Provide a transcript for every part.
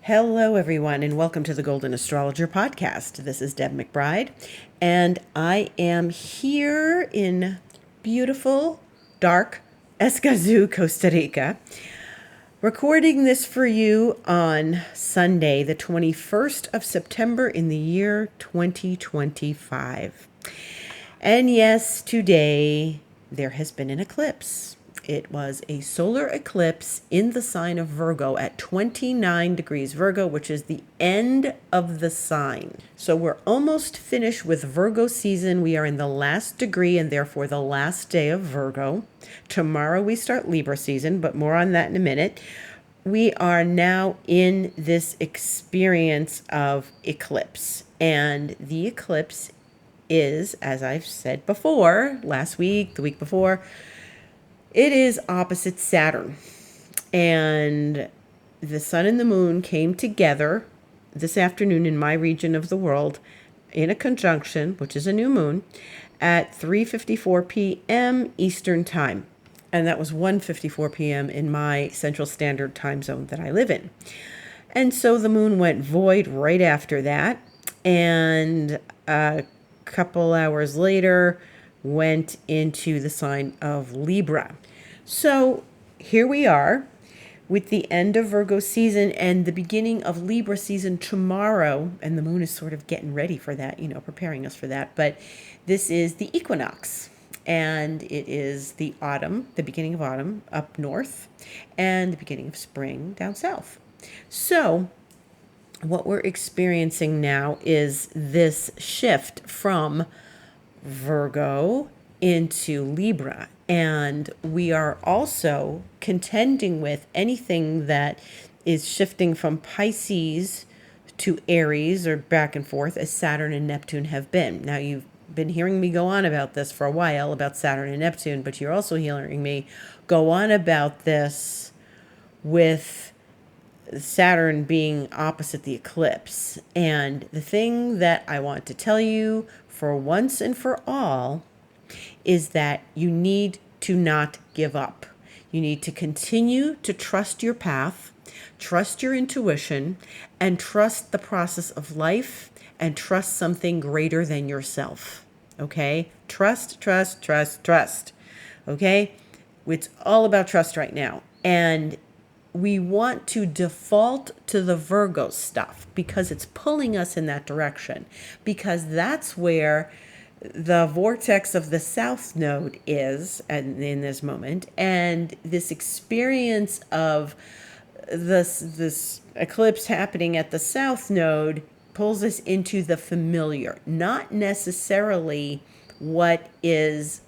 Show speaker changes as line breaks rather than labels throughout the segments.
Hello, everyone, and welcome to the Golden Astrologer Podcast. This is Deb McBride, and I am here in beautiful, dark Escazú, Costa Rica, recording this for you on Sunday, the 21st of September in the year 2025. And yes, today there has been an eclipse. It was a solar eclipse in the sign of Virgo at 29 degrees Virgo, which is the end of the sign. So we're almost finished with Virgo season. We are in the last degree and therefore the last day of Virgo. Tomorrow we start Libra season, but more on that in a minute. We are now in this experience of eclipse, and the eclipse is, as I've said before, last week, the week before, it is opposite Saturn. And the sun and the moon came together this afternoon in my region of the world in a conjunction, which is a new moon, at 3:54 p.m. Eastern Time. And that was 1:54 p.m. in my Central Standard Time zone that I live in. And so the moon went void right after that. And a couple hours later, went into the sign of Libra. So here we are with the end of Virgo season and the beginning of Libra season tomorrow. And the moon is sort of getting ready for that, preparing us for that. But this is the equinox. And it is the autumn, the beginning of autumn up north, and the beginning of spring down south. So what we're experiencing now is this shift from Virgo into Libra. And we are also contending with anything that is shifting from Pisces to Aries or back and forth, as Saturn and Neptune have been. Now, you've been hearing me go on about this for a while, about Saturn and Neptune, but you're also hearing me go on about this with Saturn being opposite the eclipse. And the thing that I want to tell you for once and for all is that you need to not give up. You need to continue to trust your path, trust your intuition, and trust the process of life, and trust something greater than yourself. Okay? Trust, trust, trust, trust. Okay? It's all about trust right now. And we want to default to the Virgo stuff because it's pulling us in that direction, because that's where the vortex of the South Node is in this moment. And this experience of this eclipse happening at the South Node pulls us into the familiar, not necessarily what is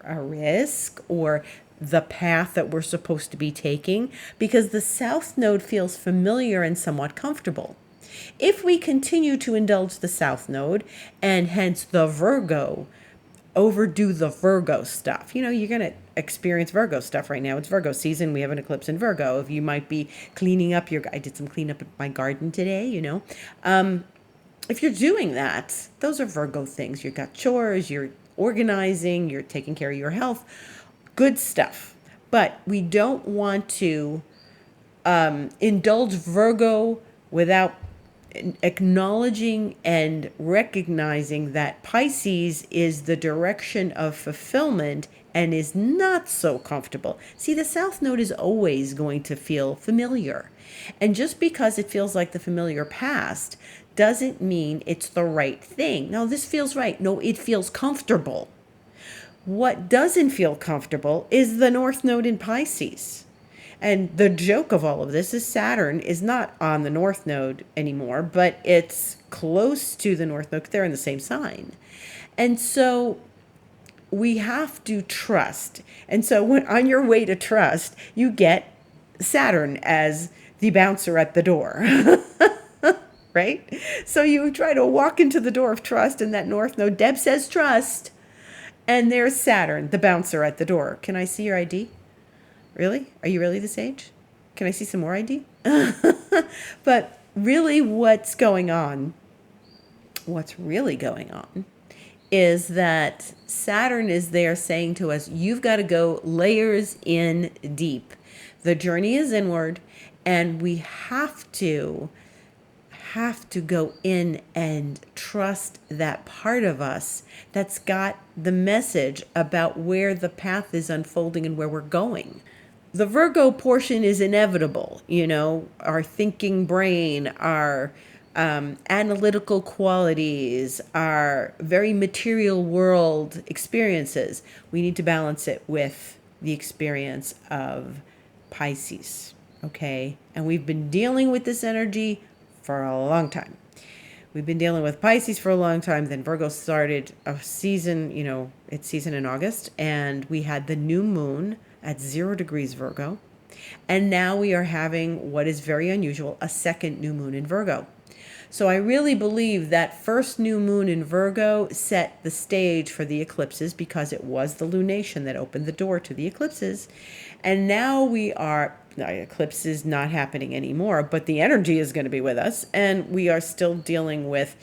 a risk or the path that we're supposed to be taking, because the South Node feels familiar and somewhat comfortable. If we continue to indulge the South Node, and hence the Virgo, overdo the Virgo stuff, you're going to experience Virgo stuff right now. It's Virgo season. We have an eclipse in Virgo. If you might be cleaning up I did some cleanup at my garden today, if you're doing that, those are Virgo things. You've got chores, you're organizing, you're taking care of your health. Good stuff. But we don't want to indulge Virgo without acknowledging and recognizing that Pisces is the direction of fulfillment and is not so comfortable. See, the South Node is always going to feel familiar. And just because it feels like the familiar past doesn't mean it's the right thing. No, this feels right. No, it feels comfortable. What doesn't feel comfortable is the North Node in Pisces. And the joke of all of this is Saturn is not on the North Node anymore, but it's close to the North Node. They're in the same sign. And so we have to trust. And so when on your way to trust, you get Saturn as the bouncer at the door. Right? So you try to walk into the door of trust, and that North Node, Deb says trust. And there's Saturn, the bouncer at the door. Can I see your ID? Really? Are you really this age? Can I see some more ID? But really what's really going on is that Saturn is there saying to us, you've got to go layers in deep. The journey is inward, and we have to have to go in and trust that part of us that's got the message about where the path is unfolding and where we're going. The Virgo portion is inevitable, our thinking brain, our analytical qualities, our very material world experiences. We need to balance it with the experience of Pisces, okay? And we've been dealing with this energy for a long time. We've been dealing with Pisces for a long time. Then Virgo started a season, its season in August, and we had the new moon at 0 degrees Virgo. And now we are having what is very unusual, a second new moon in Virgo. So I really believe that first new moon in Virgo set the stage for the eclipses because it was the lunation that opened the door to the eclipses. And now the eclipse is not happening anymore, but the energy is going to be with us. And we are still dealing with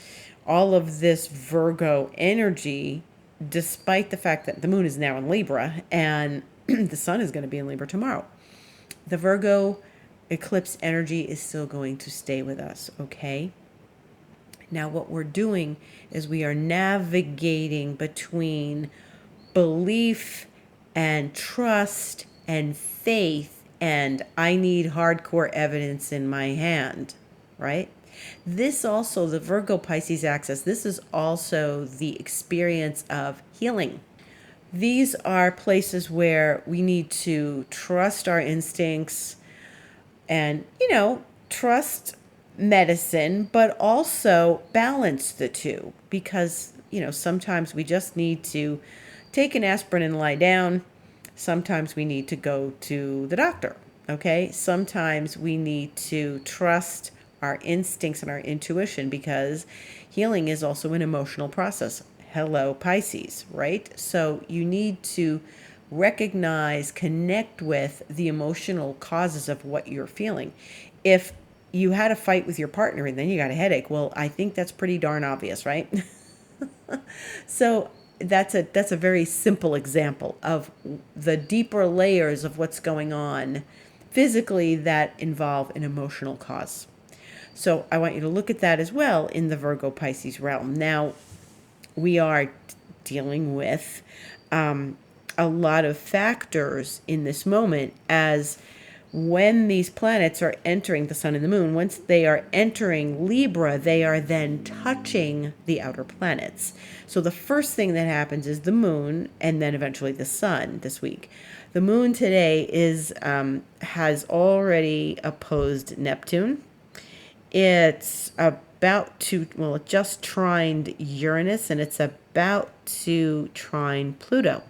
all of this Virgo energy, despite the fact that the moon is now in Libra and the sun is going to be in Libra tomorrow. The Virgo eclipse energy is still going to stay with us, okay? Now, what we're doing is we are navigating between belief and trust and faith and I need hardcore evidence in my hand, right? This also, the Virgo Pisces axis, this is also the experience of healing. These are places where we need to trust our instincts and, trust medicine, but also balance the two because, sometimes we just need to take an aspirin and lie down. Sometimes we need to go to the doctor, okay? Sometimes we need to trust our instincts and our intuition because healing is also an emotional process. Hello, Pisces, right? So you need to recognize, connect with the emotional causes of what you're feeling. If you had a fight with your partner and then you got a headache, well, I think that's pretty darn obvious, right? So that's a very simple example of the deeper layers of what's going on physically that involve an emotional cause. So I want you to look at that as well in the Virgo Pisces realm. Now, we are dealing with a lot of factors in this moment as when these planets are entering the sun and the moon, once they are entering Libra, they are then touching the outer planets. So the first thing that happens is the moon and then eventually the sun this week. The moon today has already opposed Neptune. It's it just trined Uranus and it's about to trine Pluto.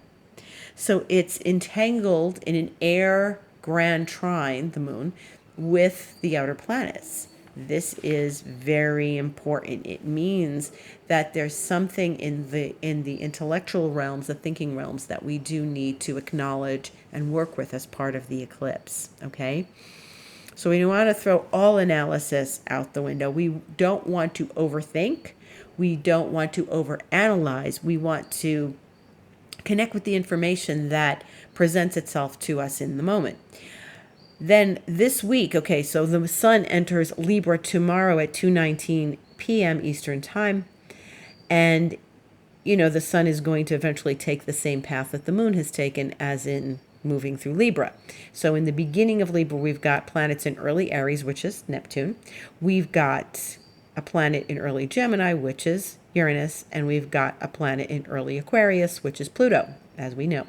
So it's entangled in an air grand trine, the moon, with the outer planets. This is very important. It means that there's something in the intellectual realms, the thinking realms, that we do need to acknowledge and work with as part of the eclipse, okay? So we want to throw all analysis out the window. We don't want to overthink. We don't want to overanalyze. We want to connect with the information that presents itself to us in the moment. Then this week, okay, so the sun enters Libra tomorrow at 2:19 p.m. Eastern Time. And, the sun is going to eventually take the same path that the moon has taken, as in moving through Libra. So in the beginning of Libra, we've got planets in early Aries, which is Neptune. We've got a planet in early Gemini, which is Uranus. And we've got a planet in early Aquarius, which is Pluto, as we know.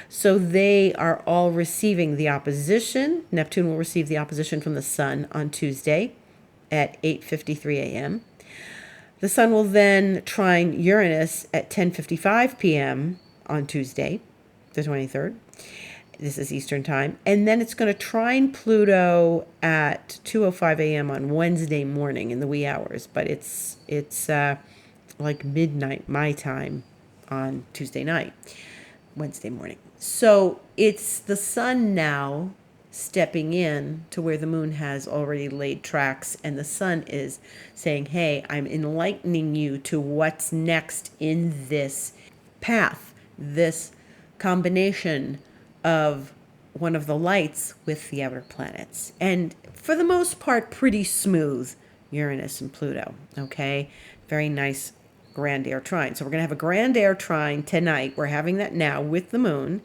So they are all receiving the opposition. Neptune will receive the opposition from the sun on Tuesday at 8:53 a.m. The sun will then trine Uranus at 10:55 p.m. on Tuesday, the 23rd. This is Eastern Time. And then it's going to trine Pluto at 2:05 a.m. on Wednesday morning in the wee hours. But it's like midnight my time on Tuesday night, Wednesday morning. So it's the sun now stepping in to where the moon has already laid tracks, and the sun is saying, hey, I'm enlightening you to what's next in this path, this combination of one of the lights with the outer planets. And for the most part, pretty smooth Uranus and Pluto. Okay, very nice grand air trine. So we're going to have a grand air trine tonight. We're having that now with the moon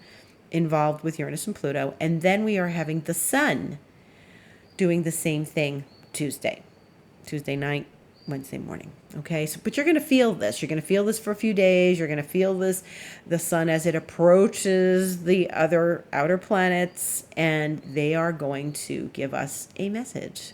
involved with Uranus and Pluto. And then we are having the sun doing the same thing Tuesday night, Wednesday morning. Okay, so but you're going to feel this. You're going to feel this for a few days. You're going to feel this, the sun as it approaches the other outer planets, and they are going to give us a message.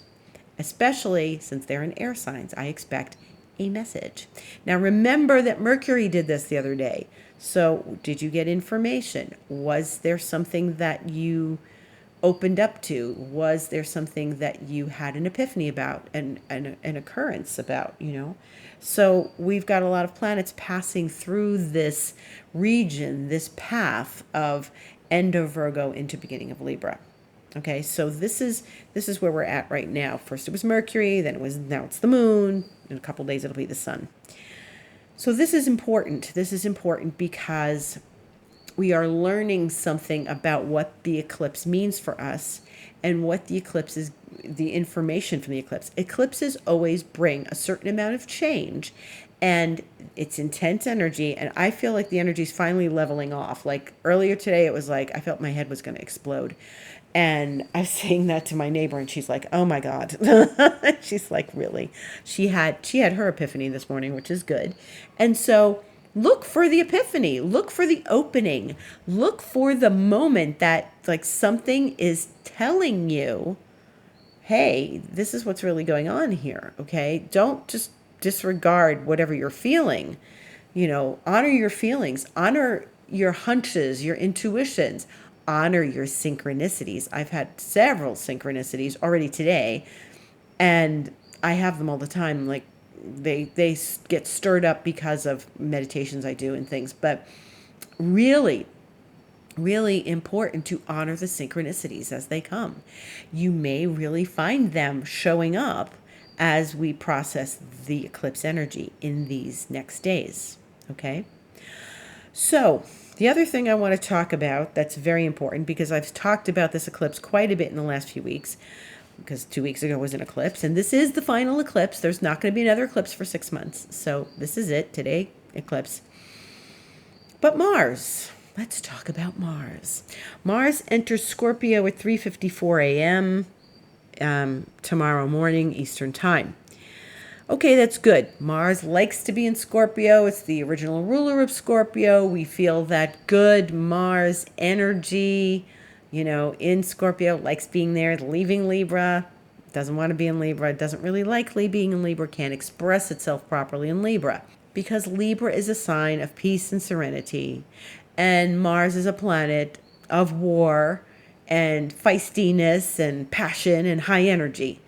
Especially since they're in air signs, I expect a message. Now remember that Mercury did this the other day. So did you get information? Was there something that you opened up to? Was there something that you had an epiphany about, an occurrence about, So we've got a lot of planets passing through this region, this path of end of Virgo into beginning of Libra. Okay, so this is where we're at right now. First it was Mercury, now it's the moon, in a couple of days it'll be the sun. So this is important. This is important because we are learning something about what the eclipse means for us and what the eclipse is, the information from the eclipse. Eclipses always bring a certain amount of change, and it's intense energy, and I feel like the energy is finally leveling off. Like earlier today, it was like I felt my head was going to explode. And I was saying that to my neighbor, and she's like, "Oh my God." She's like, "Really?" She had her epiphany this morning, which is good. And so look for the epiphany, look for the opening, look for the moment that like something is telling you, hey, this is what's really going on here. Okay. Don't just disregard whatever you're feeling, honor your feelings, honor your hunches, your intuitions, honor your synchronicities. I've had several synchronicities already today, and I have them all the time. Like they get stirred up because of meditations I do and things, but really, really important to honor the synchronicities as they come. You may really find them showing up as we process the eclipse energy in these next days. Okay. So the other thing I want to talk about that's very important, because I've talked about this eclipse quite a bit in the last few weeks, because 2 weeks ago was an eclipse, and this is the final eclipse. There's not going to be another eclipse for 6 months. So this is it, today, eclipse. But Mars, let's talk about Mars. Mars enters Scorpio at 3:54 a.m. Tomorrow morning, Eastern Time. Okay, that's good. Mars likes to be in Scorpio. It's the original ruler of Scorpio. We feel that good Mars energy, in Scorpio, likes being there, leaving Libra, doesn't want to be in Libra, doesn't really like being in Libra, can't express itself properly in Libra, because Libra is a sign of peace and serenity, and Mars is a planet of war and feistiness and passion and high energy.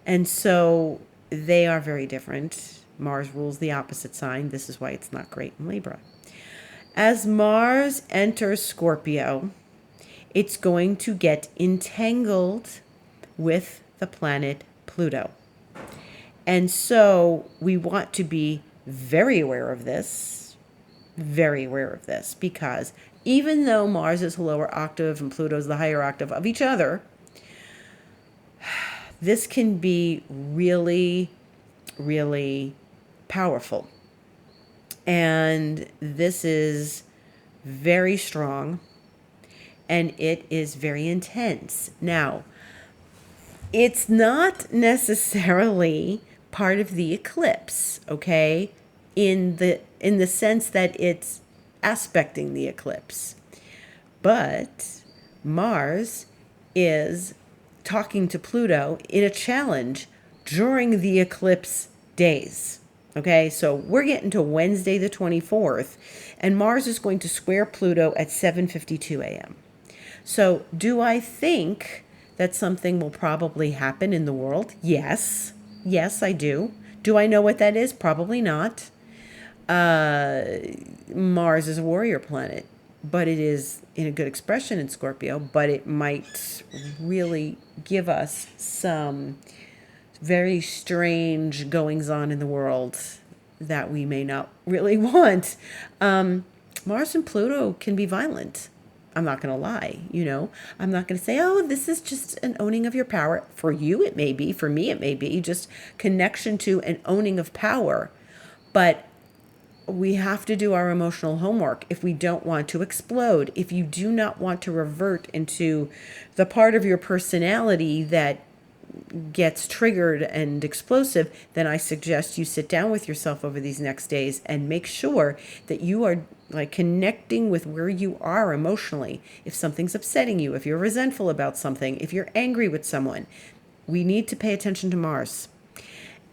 And so they are very different. Mars rules the opposite sign. This is why it's not great in Libra. As Mars enters Scorpio, it's going to get entangled with the planet Pluto. And so we want to be very aware of this, because even though Mars is the lower octave and Pluto is the higher octave of each other, this can be really, really powerful. And this is very strong, and it is very intense. Now, it's not necessarily part of the eclipse, okay? In the sense that it's aspecting the eclipse. But Mars is talking to Pluto in a challenge during the eclipse days. Okay, so we're getting to Wednesday the 24th, and Mars is going to square Pluto at 7:52 a.m. So do I think that something will probably happen in the world? Yes. Yes, I do. Do I know what that is? Probably not. Mars is a warrior planet, but it is in a good expression in Scorpio, but it might really give us some very strange goings on in the world that we may not really want. Mars and Pluto can be violent. I'm not going to lie, I'm not going to say, oh, this is just an owning of your power. For you, it may be. For me, it may be just connection to an owning of power. But we have to do our emotional homework if we don't want to explode. If you do not want to revert into the part of your personality that gets triggered and explosive, then I suggest you sit down with yourself over these next days and make sure that you are like connecting with where you are emotionally. If something's upsetting you, if you're resentful about something, if you're angry with someone, we need to pay attention to Mars.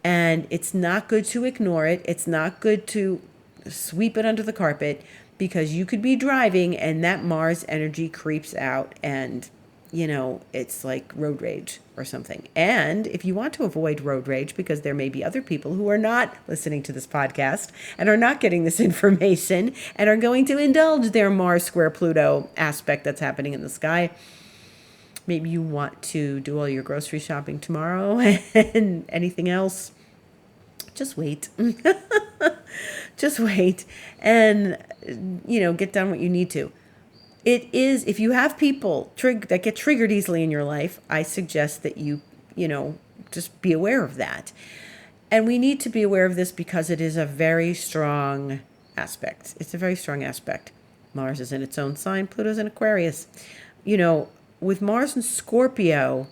And it's not good to ignore it. It's not good to sweep it under the carpet, because you could be driving and that Mars energy creeps out and it's like road rage or something. And if you want to avoid road rage, because there may be other people who are not listening to this podcast and are not getting this information and are going to indulge their Mars square Pluto aspect that's happening in the sky, maybe you want to do all your grocery shopping tomorrow and anything else. Just wait. Just wait and, get done what you need to. It is, if you have people that get triggered easily in your life, I suggest that you just be aware of that. And we need to be aware of this because it is a very strong aspect. It's a very strong aspect. Mars is in its own sign. Pluto's in Aquarius. With Mars and Scorpio,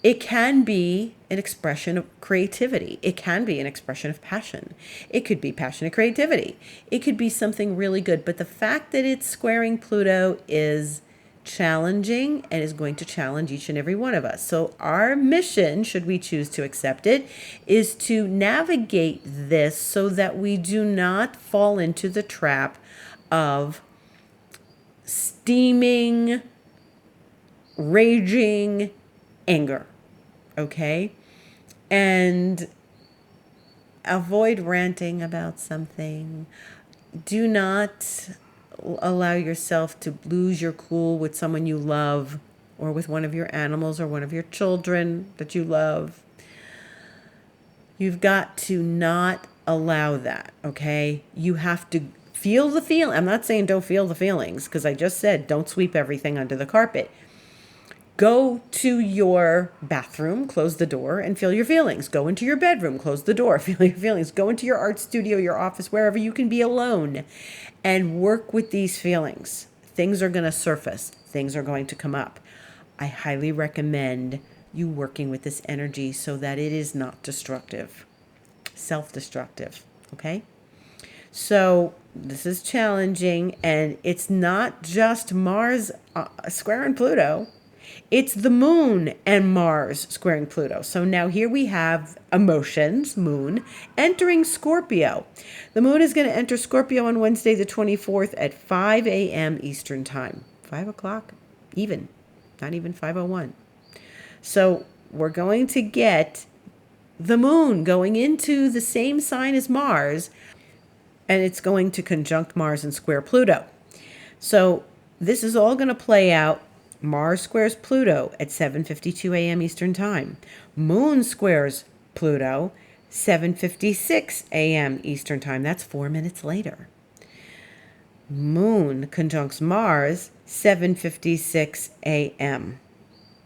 it can be an expression of creativity. It can be an expression of passion. It could be passionate creativity. It could be something really good. But the fact that it's squaring Pluto is challenging and is going to challenge each and every one of us. So our mission, should we choose to accept it, is to navigate this so that we do not fall into the trap of steaming, raging anger. Okay? And avoid ranting about something. Do not allow yourself to lose your cool with someone you love, or with one of your animals, or one of your children that you love. You've got to not allow that, okay? You have to feel the feeling. I'm not saying don't feel the feelings, because I just said don't sweep everything under the carpet. Go to your bathroom, close the door, and feel your feelings. Go into your bedroom, close the door, feel your feelings. Go into your art studio, your office, wherever you can be alone, and work with these feelings. Things are going to surface. Things are going to come up. I highly recommend you working with this energy so that it is not destructive, self-destructive, okay? So this is challenging, and it's not just Mars squaring Pluto. It's the moon and Mars squaring Pluto. So now here we have emotions, moon, entering Scorpio. The moon is going to enter Scorpio on Wednesday the 24th at 5 a.m. Eastern Time. 5 o'clock even, not even 5:01. So we're going to get the moon going into the same sign as Mars, and it's going to conjunct Mars and square Pluto. So this is all going to play out. Mars squares Pluto at 7:52 a.m. Eastern Time. Moon squares Pluto 7:56 a.m. Eastern Time. That's 4 minutes later. Moon conjuncts Mars 7:56 a.m.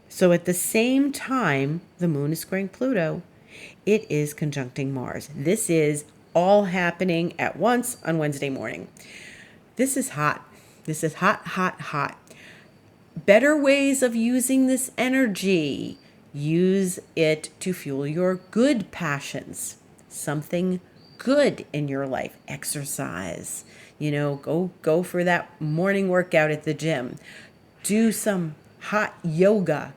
So at the same time the moon is squaring Pluto, it is conjuncting Mars. This is all happening at once on Wednesday morning. This is hot. This is hot, hot, hot. Better ways of using this energy. Use it to fuel your good passions. Something good in your life. Exercise. Go for that morning workout at the gym. Do some hot yoga.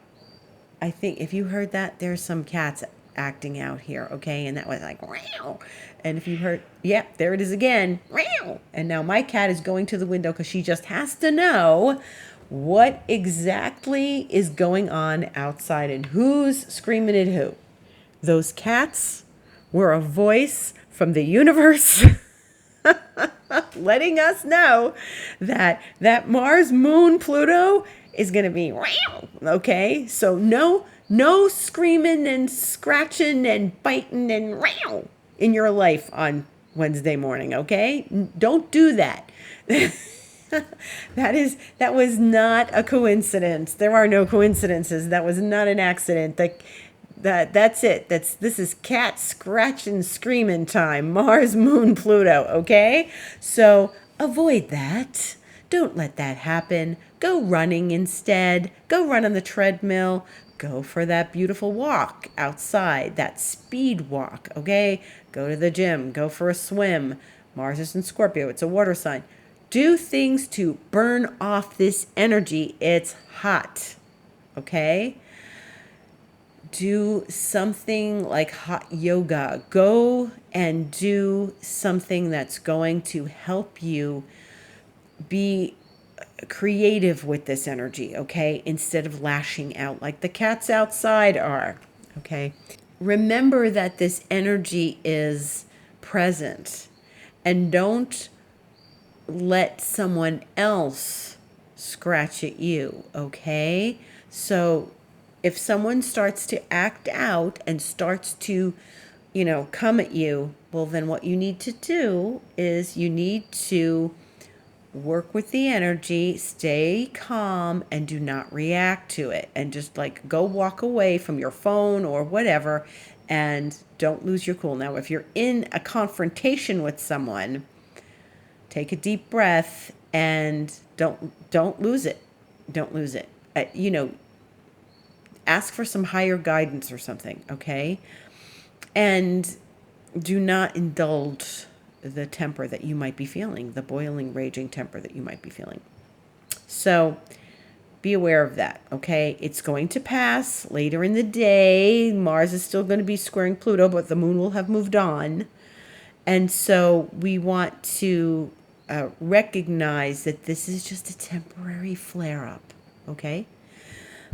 I think if you heard that, there's some cats acting out here, okay? And that was like, wow. And if you heard, yeah, there it is again. Wow. And now my cat is going to the window because she just has to know what exactly is going on outside and who's screaming at who. Those cats were a voice from the universe letting us know that Mars, Moon, Pluto is going to be, okay? So no screaming and scratching and biting and in your life on Wednesday morning, okay? Don't do that. That was not a coincidence. There are no coincidences. That was not an accident. That's it. This is cat scratching screaming time. Mars, Moon, Pluto, okay? So avoid that. Don't let that happen. Go running instead. Go run on the treadmill. Go for that beautiful walk outside, that speed walk, okay? Go to the gym. Go for a swim. Mars is in Scorpio. It's a water sign. Do things to burn off this energy. It's hot, okay? Do something like hot yoga. Go and do something that's going to help you be creative with this energy, okay? Instead of lashing out like the cats outside are, okay? Remember that this energy is present, and don't let someone else scratch at you, okay? So if someone starts to act out and starts to, come at you, well, then what you need to do is you need to work with the energy, stay calm, and do not react to it. And just like go walk away from your phone or whatever, and don't lose your cool. Now, if you're in a confrontation with someone, take a deep breath and don't lose it. Don't lose it. Ask for some higher guidance or something, okay? And do not indulge the temper that you might be feeling, the boiling, raging temper that you might be feeling. So be aware of that, okay? It's going to pass later in the day. Mars is still going to be squaring Pluto, but the moon will have moved on. And so we want to recognize that this is just a temporary flare-up, okay?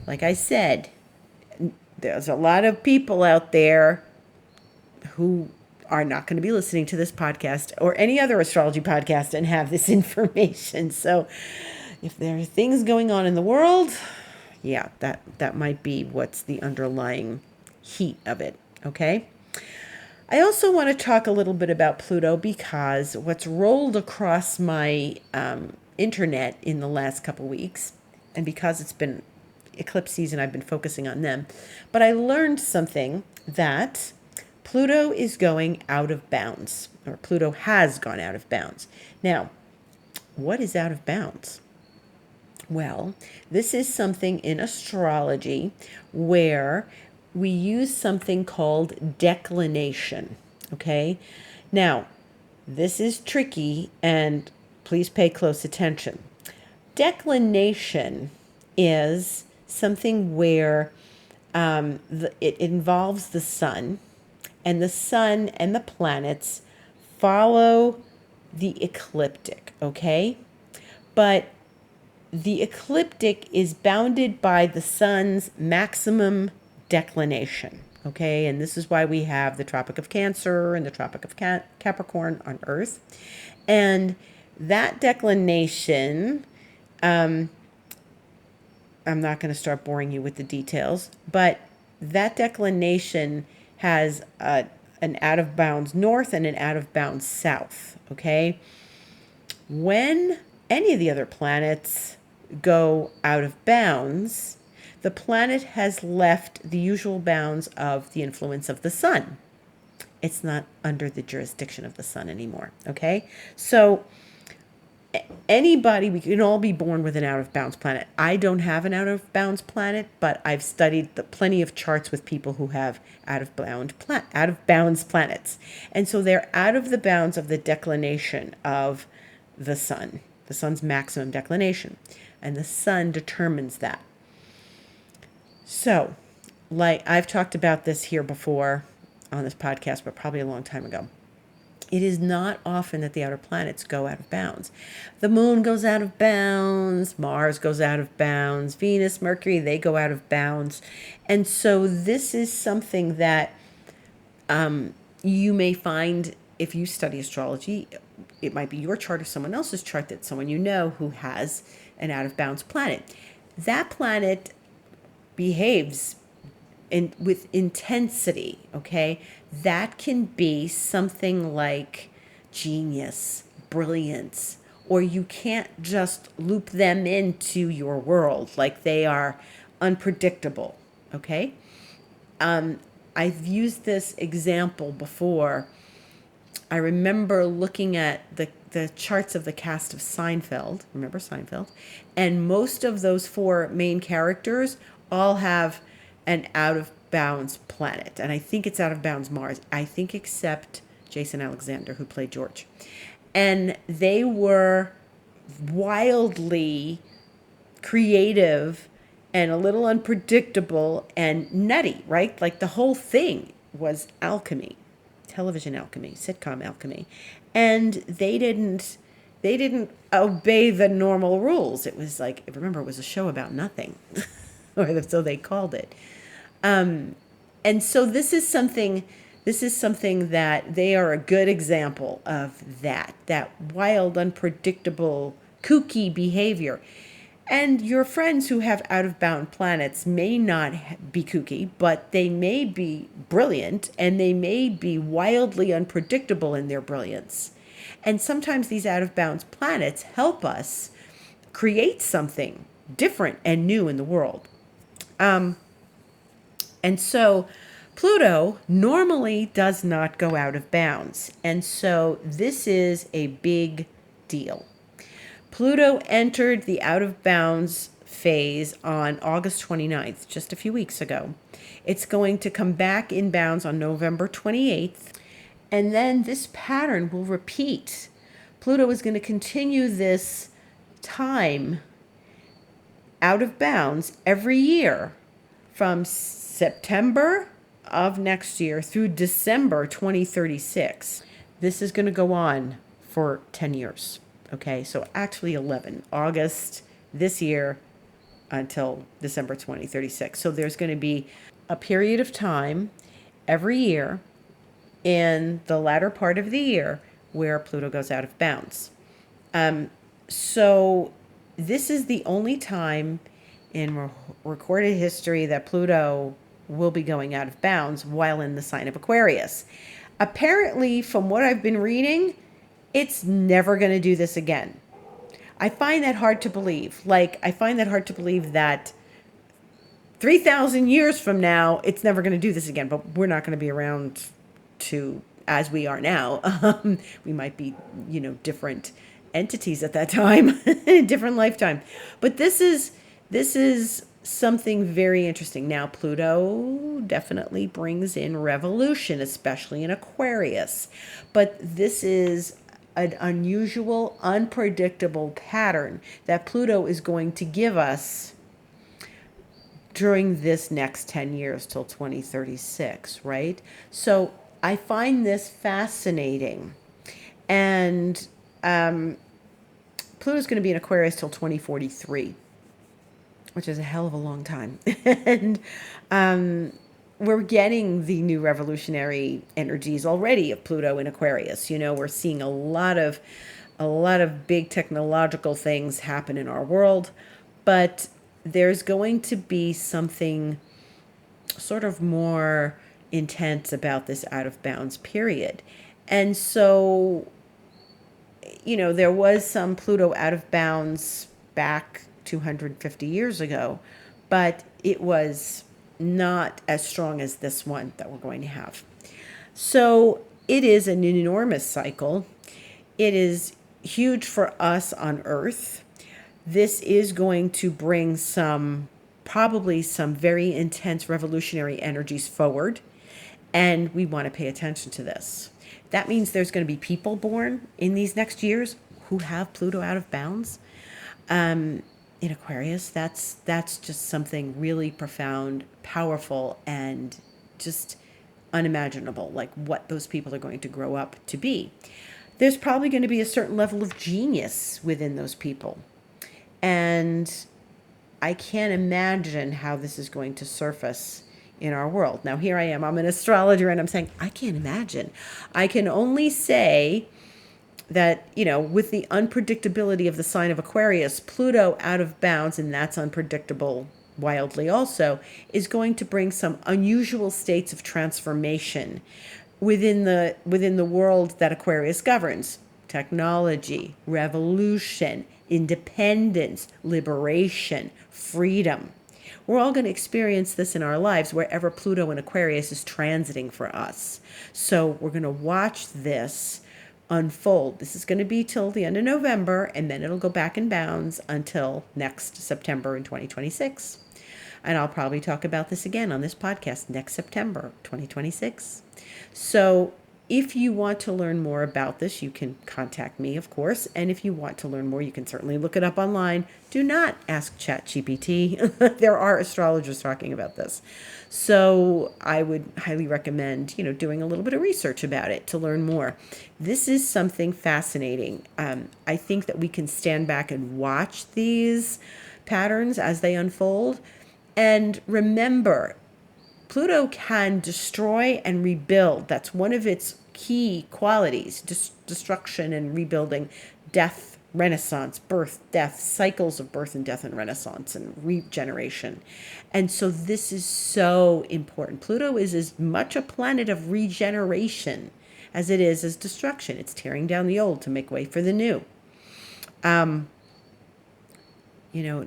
Like I said, there's a lot of people out there who are not going to be listening to this podcast or any other astrology podcast and have this information. So if there are things going on in the world, yeah, that might be what's the underlying heat of it, okay? I also want to talk a little bit about Pluto because what's rolled across my internet in the last couple weeks, and because it's been eclipse season, I've been focusing on them, but I learned something that Pluto is going out of bounds, or Pluto has gone out of bounds. Now, what is out of bounds? Well, this is something in astrology where we use something called declination, okay? Now, this is tricky, and please pay close attention. Declination is something where it involves the sun, and the sun and the planets follow the ecliptic, okay? But the ecliptic is bounded by the sun's maximum declination, okay? And this is why we have the Tropic of Cancer and the Tropic of Capricorn on Earth. And that declination, I'm not going to start boring you with the details, but that declination has an out of bounds north and an out of bounds south, okay? When any of the other planets go out of bounds, the planet has left the usual bounds of the influence of the sun. It's not under the jurisdiction of the sun anymore, okay? So anybody, we can all be born with an out of bounds planet. I don't have an out of bounds planet, but I've studied plenty of charts with people who have out of bounds planets. And so they're out of the bounds of the declination of the sun's maximum declination. And the sun determines that. So, like I've talked about this here before on this podcast, but probably a long time ago. It is not often that the outer planets go out of bounds. The moon goes out of bounds, Mars goes out of bounds, Venus, Mercury, they go out of bounds. And so this is something that you may find if you study astrology. It might be your chart or someone else's chart, that someone you know who has an out of bounds planet. That planet behaves with intensity, okay? That can be something like genius, brilliance, or you can't just loop them into your world. Like, they are unpredictable. Okay. I've used this example before. I remember looking at the charts of the cast of Seinfeld. Remember Seinfeld? And most of those four main characters all have an out of bounds planet. And I think it's out of bounds Mars. I think except Jason Alexander, who played George. And they were wildly creative and a little unpredictable and nutty, right? Like, the whole thing was alchemy, television alchemy, sitcom alchemy. And they didn't obey the normal rules. It was like, remember, it was a show about nothing. Or so they called it. And so this is something that they are a good example of, that wild, unpredictable, kooky behavior. And your friends who have out-of-bound planets may not be kooky, but they may be brilliant, and they may be wildly unpredictable in their brilliance. And sometimes these out-of-bounds planets help us create something different and new in the world. And so Pluto normally does not go out of bounds. And so this is a big deal. Pluto entered the out of bounds phase on August 29th, just a few weeks ago. It's going to come back in bounds on November 28th. And then this pattern will repeat. Pluto is going to continue this time out of bounds every year from September of next year through December 2036. This is going to go on for 10 years. Okay, so actually 11, August this year until December 2036. So there's going to be a period of time every year in the latter part of the year where Pluto goes out of bounds. So this is the only time in recorded history that Pluto will be going out of bounds while in the sign of Aquarius. Apparently, from what I've been reading, it's never going to do this again. I find that hard to believe. I find that hard to believe that 3,000 years from now, it's never going to do this again. But we're not going to be around as we are now. We might be, different entities at that time, in a different lifetime. But this is something very interesting. Now, Pluto definitely brings in revolution, especially in Aquarius. But this is an unusual, unpredictable pattern that Pluto is going to give us during this next 10 years till 2036, right? So I find this fascinating. And Pluto's going to be in Aquarius till 2043, which is a hell of a long time. And we're getting the new revolutionary energies already of Pluto in Aquarius. We're seeing a lot of big technological things happen in our world, but there's going to be something sort of more intense about this out of bounds period. And so, there was some Pluto out of bounds back 250 years ago, but it was not as strong as this one that we're going to have. So it is an enormous cycle. It is huge for us on Earth. This is going to bring probably some very intense revolutionary energies forward, and we want to pay attention to this. That means there's going to be people born in these next years who have Pluto out of bounds. In Aquarius, that's just something really profound, powerful, and just unimaginable, like what those people are going to grow up to be. There's probably going to be a certain level of genius within those people. And I can't imagine how this is going to surface in our world. Now, here I am. I'm an astrologer, and I'm saying, I can't imagine. I can only say that, with the unpredictability of the sign of Aquarius, Pluto out of bounds, and that's unpredictable wildly also, is going to bring some unusual states of transformation within the world that Aquarius governs. technology, revolution, independence, liberation, freedom. We're all going to experience this in our lives wherever Pluto and Aquarius is transiting for us. So we're going to watch this unfold. This is going to be till the end of November, and then it'll go back in bounds until next September in 2026. And I'll probably talk about this again on this podcast next September 2026. So if you want to learn more about this, you can contact me, of course. And if you want to learn more, you can certainly look it up online. Do not ask ChatGPT. There are astrologers talking about this. So I would highly recommend, doing a little bit of research about it to learn more. This is something fascinating. I think that we can stand back and watch these patterns as they unfold. And remember, Pluto can destroy and rebuild. That's one of its key qualities: destruction and rebuilding, death, renaissance, birth, death, cycles of birth and death and renaissance and regeneration. And so this is so important. Pluto is as much a planet of regeneration as it is as destruction. It's tearing down the old to make way for the new.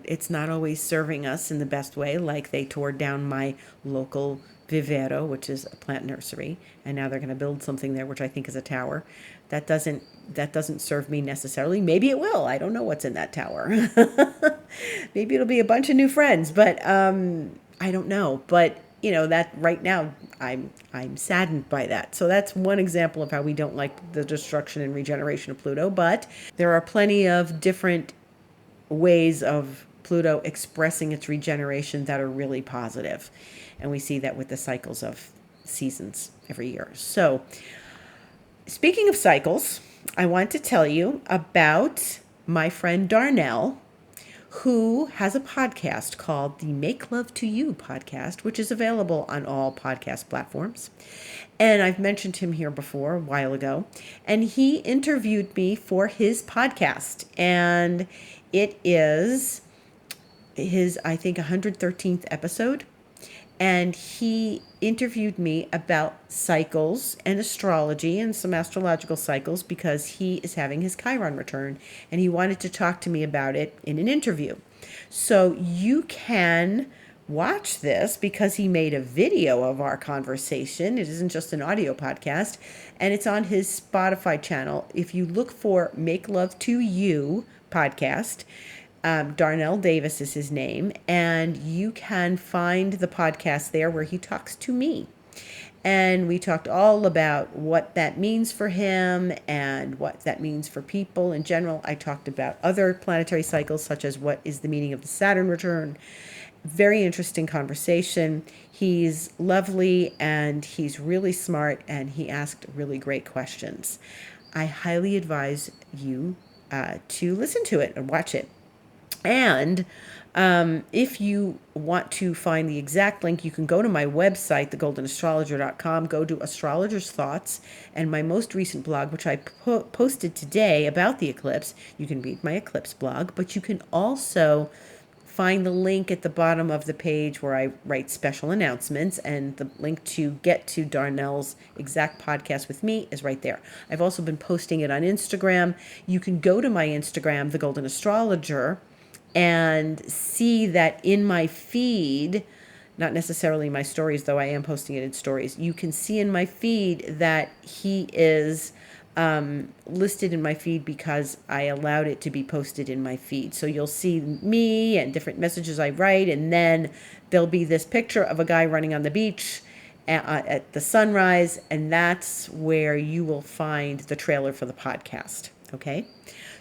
It's not always serving us in the best way, like they tore down my local vivero, which is a plant nursery, and now they're going to build something there, which I think is a tower. That doesn't serve me necessarily. Maybe it will. I don't know what's in that tower. Maybe it'll be a bunch of new friends, but I don't know. But that right now I'm saddened by that. So that's one example of how we don't like the destruction and regeneration of Pluto. But there are plenty of different ways of Pluto expressing its regeneration that are really positive. And we see that with the cycles of seasons every year. So speaking of cycles, I want to tell you about my friend Darnell, who has a podcast called the Make Love to You podcast, which is available on all podcast platforms. And I've mentioned him here before a while ago. And he interviewed me for his podcast. And it is his, I think, 113th episode. And he interviewed me about cycles and astrology and some astrological cycles because he is having his Chiron return. And he wanted to talk to me about it in an interview. So you can watch this because he made a video of our conversation. It isn't just an audio podcast. And it's on his Spotify channel. If you look for Make Love to You podcast, Darnell Davis is his name, and you can find the podcast there where he talks to me. And we talked all about what that means for him and what that means for people in general. I talked about other planetary cycles, such as what is the meaning of the Saturn return. Very interesting conversation. He's lovely and he's really smart, and he asked really great questions. I highly advise you to listen to it and watch it. And if you want to find the exact link, you can go to my website, thegoldenastrologer.com, go to Astrologer's Thoughts, and my most recent blog, which I posted today about the eclipse. You can read my eclipse blog, but you can also find the link at the bottom of the page where I write special announcements, and the link to get to Darnell's exact podcast with me is right there. I've also been posting it on Instagram. You can go to my Instagram, The Golden Astrologer, and see that in my feed, not necessarily my stories, though I am posting it in stories, you can see in my feed that he is listed in my feed because I allowed it to be posted in my feed. So you'll see me and different messages I write, and then there'll be this picture of a guy running on the beach at the sunrise, and that's where you will find the trailer for the podcast. Okay?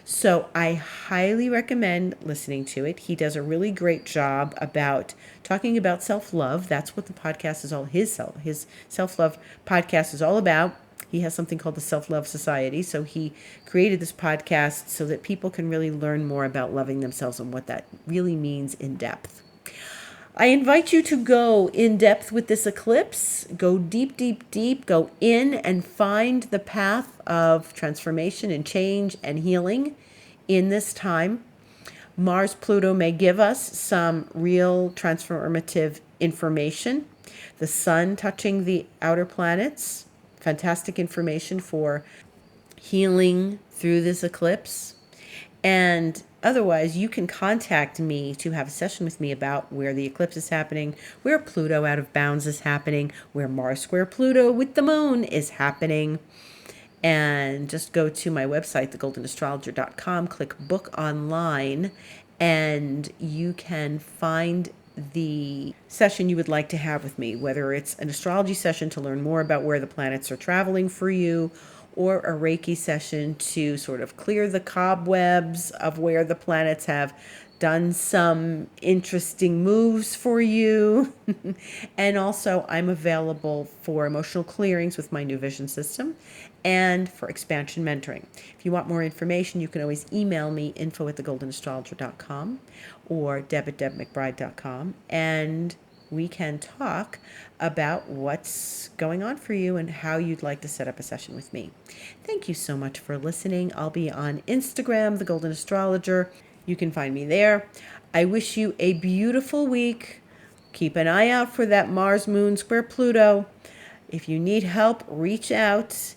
So I highly recommend listening to it. He does a really great job about talking about self-love. That's what the podcast is all, his self-love podcast is all about. He has something called the Self-Love Society. So he created this podcast so that people can really learn more about loving themselves and what that really means in depth. I invite you to go in depth with this eclipse. Go deep, deep, deep. Go in and find the path of transformation and change and healing in this time. Mars Pluto may give us some real transformative information. The sun touching the outer planets, fantastic information for healing through this eclipse. And otherwise, you can contact me to have a session with me about where the eclipse is happening, where Pluto out of bounds is happening, where Mars square Pluto with the moon is happening. And just go to my website, thegoldenastrologer.com, click book online, and you can find the session you would like to have with me, whether it's an astrology session to learn more about where the planets are traveling for you, or a Reiki session to sort of clear the cobwebs of where the planets have done some interesting moves for you. And also, I'm available for emotional clearings with my new vision system and for expansion mentoring. If you want more information, you can always email me, info@thegoldenastrologer.com or deb@debmcbride.com, and we can talk about what's going on for you and how you'd like to set up a session with me. Thank you so much for listening. I'll be on Instagram, The Golden Astrologer. You can find me there. I wish you a beautiful week. Keep an eye out for that Mars moon square Pluto. If you need help, reach out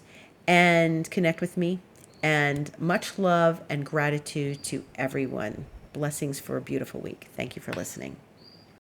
and connect with me. And much love and gratitude to everyone. Blessings for a beautiful week. Thank you for listening.